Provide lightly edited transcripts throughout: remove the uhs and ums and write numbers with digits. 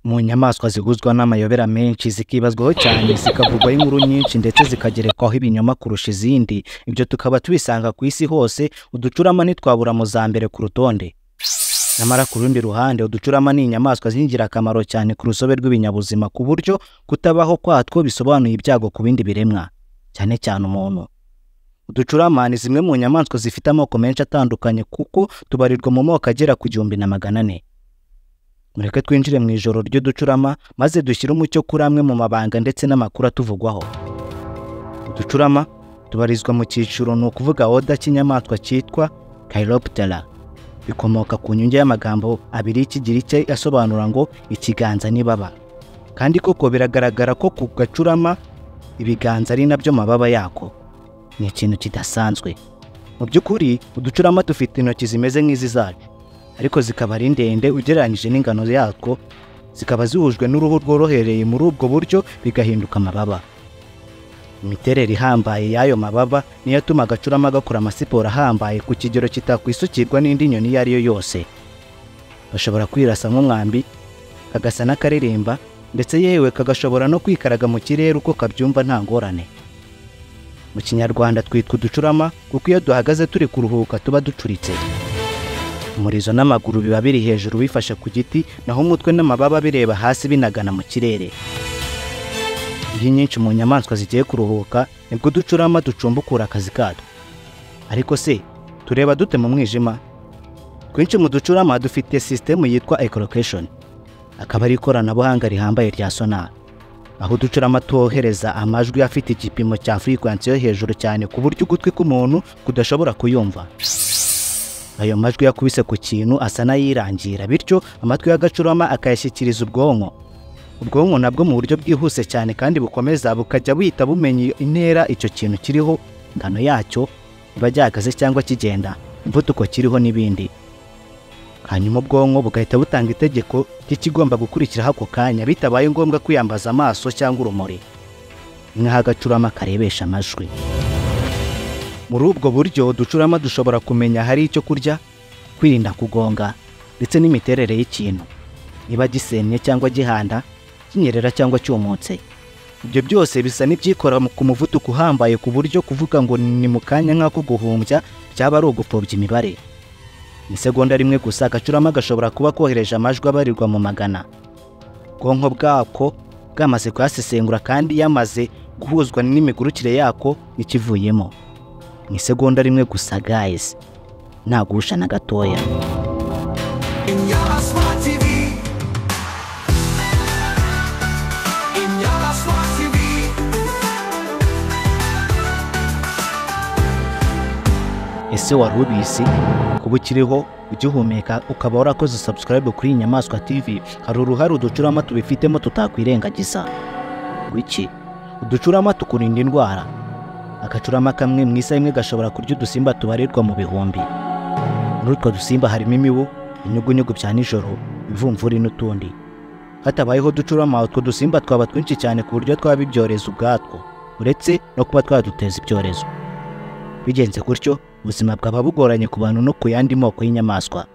Mu nyamaswa ziguzwa n'amayobera menshi zikibazwaho cyane zikavugwaho inkuru nyinshi ndetse zikagerekwaho ibinyoma kurusha izindi, ibyo tukaba tubisanga ku isi hose. Uducurama ntitwabura mu za mbere ku rutonde. Nyamara ku rundi ruhande, uducurama ni inyamaswa z'ingirakamaro cyane ku rusobe rw'ibinyabuzima, ku buryo kutabaho kwatwo bisobanuye ibyago ku bindi biremwa, cyane cyane umuntu. Uducurama ni zimwe mu nyamaswa zifite amoko menshi atandukanye, kuko tubarirwa mu moko agera ku 1400. Mureke twinjire mu ijoro ry'uducurama maze dushyire umucyo kuri amwe mu mabanga ndetse n'amakuru atuvugwaho. Uducurama tubarizwa mu cyiciro, ni ukuvuga oda cy'inyamaswa cyitwa Chiroptera. Bikomoka ku nyunge y'amagambo abiri y'Ikigiriki asobanura ngo ikiganza n'ibaba. Kandi koko biragaragara ko ku gacurama ibiganza ari nabyo mababa yako. Ni ikintu kidasanzwe. Mu by'ukuri uducurama dufite intoki zimeze nk'izi zacu, ariko zikaba ari ndende ugereranyije n'ingano yatwo, zikaba zihujwe n'uruhu rworohereye muri ubwo buryo bigahinduka amababa. Imiterere ihambaye y'ayo mababa niyo atuma agacurama gakora amasiporo ahambaye ku kigero kitakwisukirwa n'indi nyoni iyo ari yo yose. Gashobora kwirasa nk'umwambi, kagasa n'akaririmba, ndetse yewe kagashobora no kwikaraga mu kirere uko kabyumva nta ngorane. Mu Kinyarwanda twitwa uducurama kuko iyo duhagaze turi kuruhuka tuba ducuritse. Umurizo n'amaguru biba biri hejuru bifashe ku giti, naho umutwe n'amababa bireba hasi binagana mu kirere. Iyo nyinshi mu nyamaswa zigiye kuruhuka nibwo uducurama ducumbukura akazi katwo. Ariko se tureba dute mu mwijima? Twinshi mu ducurama dufite system yitwa echolocation, akaba ari ikoranabuhanga rihambaye rya sonar, aho uducurama twohereza amajwi afite igipimo cya frequency yo hejuru cyane ku buryo ugutwi k'umuntu kudashobora kuyumva. Ayo majwi yakubise ku kintu asa n'ayirangira, bityo amatwi y'agacurama akayashyikiriza ubwonko. Ubwonko nabwo mu buryo bwihuse cyane kandi bukomeza bukajya buhita bumenya intera icyo kintu kiriho, ingano yacyo, niba gihagaze cyangwa kigenda, imvuduko kiriho n'ibindi. Hanyuma ubwonko bugahita butanga itegeko ry'ikigomba gukurikiraho ako kanya, bitabaye ngombwa kwiyambaza amaso cyangwa urumuri, nk'aho agacurama karebesha amajwi. Muri ubwo buryo uducurama dushobora kumenya hari icyo kurya, kwirinda kugonga, ndetse n'imiterere y'ikintu, niba gisennye cyangwa gihanda, kinyerera cyangwa cyumutse. Ibyo byose bisa n'ibyikora ku muvuduko uhambaye ku buryo kuvuga ngo ni mu kanya nk'ako guhumbya byaba ari ugupfobya imibare. Ni segonda rimwe gusa agacurama gashobora kuba kohereje amajwi abarirwa mu magana. Ubwonko bwako bwamaze kuyasesengura kandi yamaze guhuzwa n'imigurukire yako n'ikivuyemo. Ni segonda rimwe gusa guys, ntagusha na gatoya. Ese wari ubizi kuba ukiriho ugihumeka ukaba warakoze subscribe kuri Inyamaswa TV, hari uruhare uducurama tubifitemo tutakwirengagiza. Wiki uducurama tukurinda indwara. Agacurama kamwe mu isaha imwe gashobora kurya udusimba tubarirwa mu bihumbi. Muri utwo dusimba harimo imibu, inyugunyugu bya nijoro, imvumvuri n'utundi. Hatabayeho uducurama, utwo dusimba twaba twinshi cyane ku buryo twaba ibyorezo ubwatwo, uretse no kuba twaduteza ibyorezo. Bigenze gutyo ubuzima bwaba bugoranye ku bantu no ku yandi moko y'inyamaswa.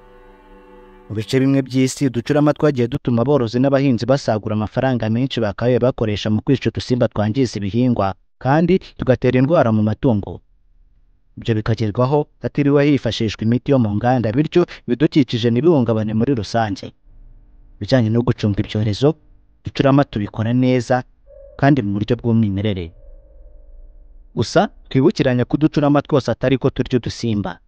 Mu bice bimwe by'isi uducurama twagiye dutuma aborozi n'abahinzi basagura amafaranga menshi bakabaye bakoresha mu kwica udusimba twangiza ibihingwa kandi tugatera indwara mu matungo. Ibyo bikagerwaho hatiriwe hifashishwa imiti yo mu nganda, bityo ibidukikije ntibihungabane muri rusange. Bijyanye no gucunga ibyorezo, uducurama tubikora neza kandi mu buryo bw'umwimerere. Gusa twibukiranya ko uducurama twose atari ko turya udusimba.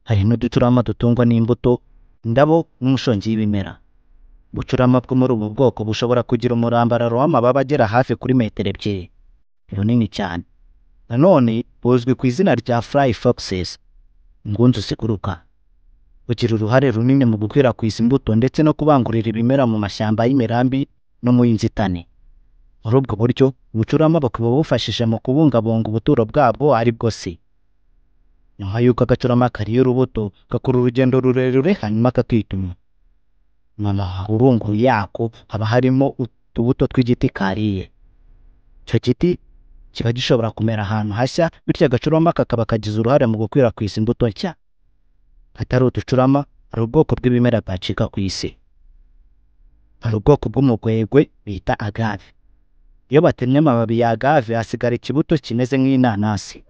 Hari n'uducurama dutungwa n'imbuto, indabo n'umushongi y'ibimera. Ubucurama bwo muri ubu bwoko bushobora kugira umurambararo w'amababa agera hafi kuri metero 2, runini cyane. Nanone buzwi ku izina rya fly foxes, ingunzu ziguruka. Bugira uruhare runini mu gukwirakwiza imbuto ndetse no kubangurira ibimera mu mashyamba y'imirambi no mu y'inzitane. Muri ubwo buryo ubucurama bakaba bufashije mu kubungabunga ubuturo bwabo ari bwo si. Nyuma y'uko agacurama kariye urubuto gakora urugendo rurerure hanyuma kakituma. Nyuma urunguru yako haba harimo utubuto tw'igiti kariye. Icyo giti kiba gishobora kumera ahantu hashya, bityo agacurama kakaba kagize uruhare mu gukwirakwiza imbuto nshya. Hatari uducurama hari ubwoko bw'ibimera bwacika ku isi. hari ubwoko bw'umugwegwe bita agave. Iyo batemye amababi ya agave hasigara ikibuto kimeze nk'inanasi.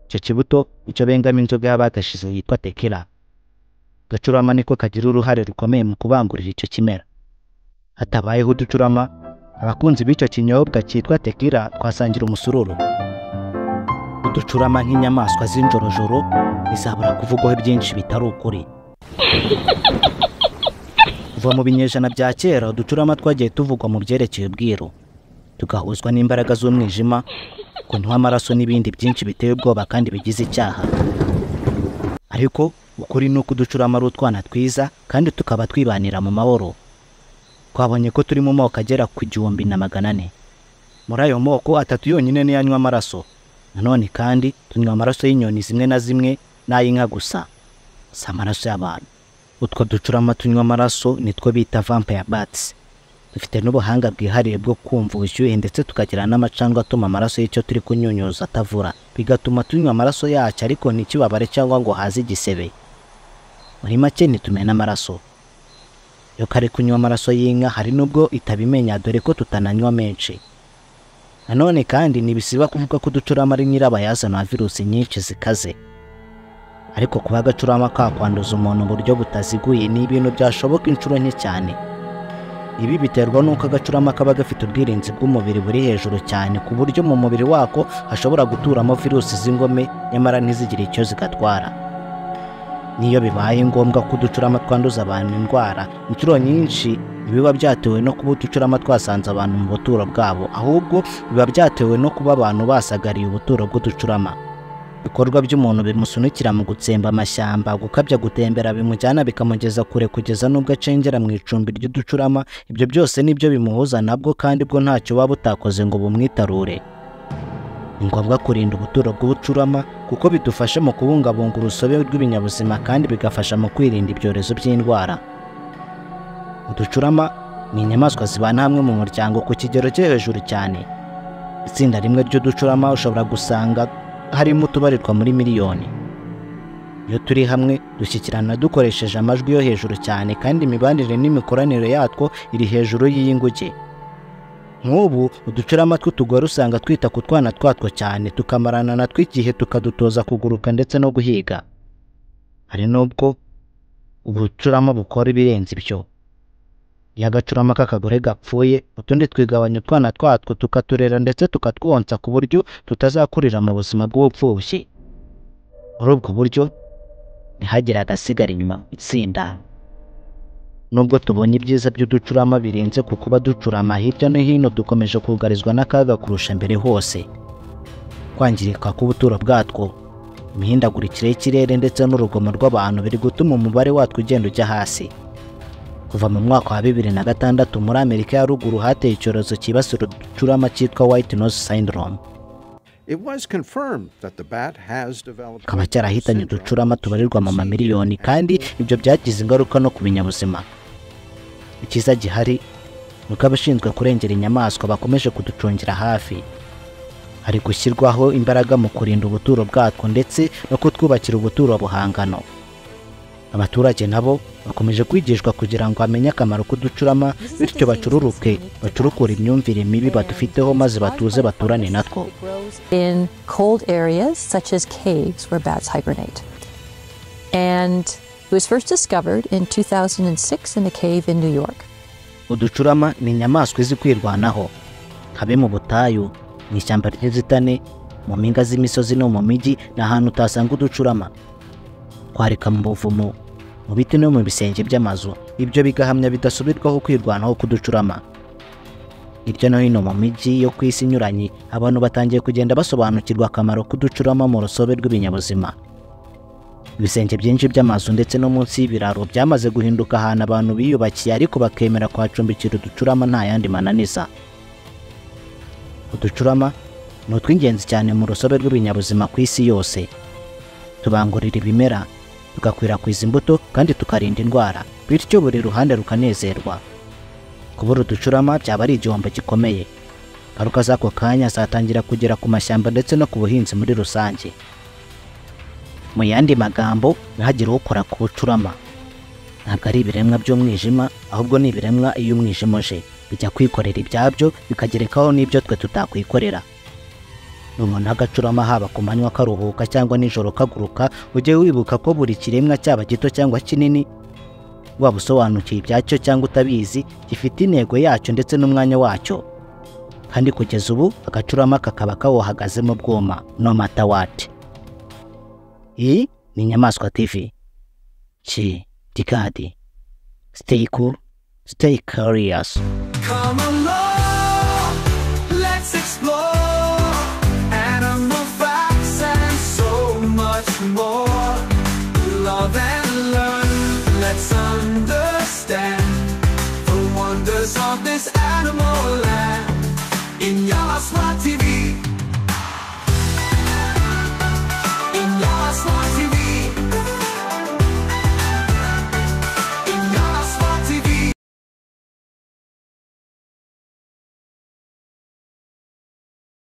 Icyo kibuto nicyo bengamo inzoga y'abagashize yitwa tequila. Agacurama niko kagira uruhare rukomeye mu kubangurira icyo kimera. Hatabayeho uducurama, abakunzi b'icyo kinyobwa cyitwa tequila twasangira umusururu. Uducurama nk'inyamaswa z'injorojoro bizabura kuvugwaho byinshi bitari ukuri. Kuva mu binyejana bya kera uducurama twagiye tuvugwa mu byerekeye ubwiru, tugahuzwa n'imbaraga z'umwijima, kunywa amaraso n'ibindi byinshi biteye ubwoba kandi bigize icyaha. Ariko ukuri ni uko uducurama ari utwana twiza kandi tukaba twibanira mu mahoro. Twabonye ko turi mu moko agera ku 1400. Muri ayo moko 3 yonyine niyo anywa amaraso. Nanone kandi tunywa amaraso y'inyoni zimwe na zimwe n'ay'inka gusa, si amaraso y'abantu. Utwo ducurama tunywa amaraso nitwo bita vampire bats. Dufite n'ubuhanga bwihariye bwo kumva ubushyuhe ndetse tukagira n'amacandwe atuma amaraso y'icyo turi kunyunyuza atavura, bigatuma tunywa amaraso yacu ariko ntikibabare cyangwa ngo haze igisebe. Muri make nitumena amaraso. Iyo kari kunywa amaraso y'inka hari nubwo itabimenya dore ko tutananywa menshi. Nanone kandi nibisiba kuvuga ko uducurama ari nyirabayazana wa virusi nyinshi zikaze. Ariko kuba agacurama kakwanduza umuntu mu buryo butaziguye ni ibintu byashoboka inshuro nke cyane. Ibi biterwa n'uko agacurama kaba gafite ubwirinzi bw'umubiri buri hejuru cyane ku buryo mu mubiri wako hashobora guturamo virusi z'ingome nyamara ntizigire icyo zigatwara. Niyo bibaye ngombwa ko uducurama twanduza abantu indwara, inshuro nyinshi biba byatewe no kuba uducurama twasanze abantu mu buturo bwabo, ahubwo biba byatewe no kuba abantu basagariye ubuturo bw'uducurama. Ibikorwa by'umuntu bimusunikira mu gutsemba amashyamba, gukabya gutembera bimujyana bikamugeza kure kugeza n'ubwo acengera mu icumbi ry'uducurama. Ibyo byose nibyo bimuhuza nabwo kandi bwo ntacyo waba utakoze ngo bumwitarure. Ni ngombwa kurinda ubuturo bw'ubucurama kuko bidufasha mu kubungabunga urusobe rw'ibinyabuzima kandi bigafasha mu kwirinda ibyorezo by'indwara. Uducurama ni inyamaswa zibana hamwe mu muryango ku kigero cyo hejuru cyane. Itsinda rimwe ry'uducurama ushobora gusanga harimo utubarirwa muri miliyoni. Iyo turi hamwe dushyikirana dukoresheje amajwi yo hejuru cyane kandi imibanire n'imikoranire yatwo iri hejuru y'iy'inguge. Nk'ubu uducurama tw'utugore usanga twita ku twana twatwo cyane, tukamarana natwo igihe tukadutoza kuguruka ndetse no guhiga. Hari nubwo ubucurama bukora ibirenze ibyo. Iyo agacurama k'akagore gapfuye, utundi twigabanya utwana twatwo tukaturera ndetse tukatwonsa ku buryo tutazakurira mu buzima bw'ubupfubyi. Muri ubwo buryo ntihagire agasigara inyuma mu itsinda. Nubwo tubonye ibyiza by'uducurama birenze ku kuba ducurama, hirya no hino dukomeje kugarizwa n'akaga kurusha mbere hose. Kwangirika k'ubuturo bwatwo, imihindagurikire y'ikirere ndetse n'urugomo rw'abantu biri gutuma umubare watwo ugenda ujya hasi. Kuva mu mwaka wa 2006 muri Amerika ya ruguru hateye icyorezo cyibasira uducurama cyitwa White Nose Syndrome. Kaba cyarahitanye uducurama tubarirwa mu mamiliyoni kandi ibyo byagize ingaruka no ku binyabuzima. Ikiza gihari nuko abashinzwe kurengera inyamaswa bakomeje kuducungira hafi. Hari gushyirwaho imbaraga mu kurinda ubuturo bwatwo ndetse no kutwubakira ubuturo buhangano. Abaturage nabo bakomeje kwigishwa kugira ngo amenye akamaro k'uducurama bityo bacurukura imyumvire mibi badufiteho maze batuze baturane natwo. In cold areas such as caves where bats hibernate. And it was first discovered in 2006 in a cave in New York. Uducurama ni inyamaswa izi kwirwanaho. Habe mu butayu, mu ishyamba ry'inzitane, mu mpinga z'imisozi no mu mijyi n'ahantu utasanga uducurama. Kwarika mu buvumo, mu biti no mu bisenge by'amazu, ibyo bigahamya bidasubirwaho kwirwanaho k'uducurama. Hirya no hino mu mijyi yo ku isi inyuranye, abantu batangiye kugenda basobanukirwa akamaro k'uducurama mu rusobe rw'ibinyabuzima. Ibisenge byinshi by'amazu ndetse no munsi y'ibiraro byamaze guhinduka ahantu abantu biyubakiye ariko bakemera kuhacumbikira uducurama nta yandi mananiza. Uducurama ni utw'ingenzi cyane mu rusobe rw'ibinyabuzima ku isi yose. Tubangurira ibimera, tugakwirakwiza imbuto kandi tukarinda indwara, bityo buri ruhande rukanezerwa. Kubura uducurama byaba ari igihombo gikomeye. Ingaruka z'ako kanya zatangira kugera ku mashyamba ndetse no ku buhinzi muri rusange. Mu yandi magambo, ntihagire ukora ku bucurama. ntabwo ari ibiremwa by'umwijima, ahubwo ni ibiremwa iyo umwijima uje bijya kwikorera ibyabyo bikagerekaho n'ibyo twe tutakwikorera. Nubona agacurama haba ku manywa karuhuka cyangwa nijoro kaguruka, ujye wibuka ko buri kiremwa cyaba gito cyangwa kinini, waba usobanukiye ibyacyo cyangwa utabizi, gifite intego yacyo ndetse n'umwanya wacyo, kandi kugeza ubu agacurama kakaba kawuhagazemo bwuma no matter what. Iyi ni Inyamaswa TV. Dikadi. Stay cool, stay curious. Come along, let's explore animal facts and so much more. Love and learn, let's understand the wonders of this animal land. In Inyamaswa TV.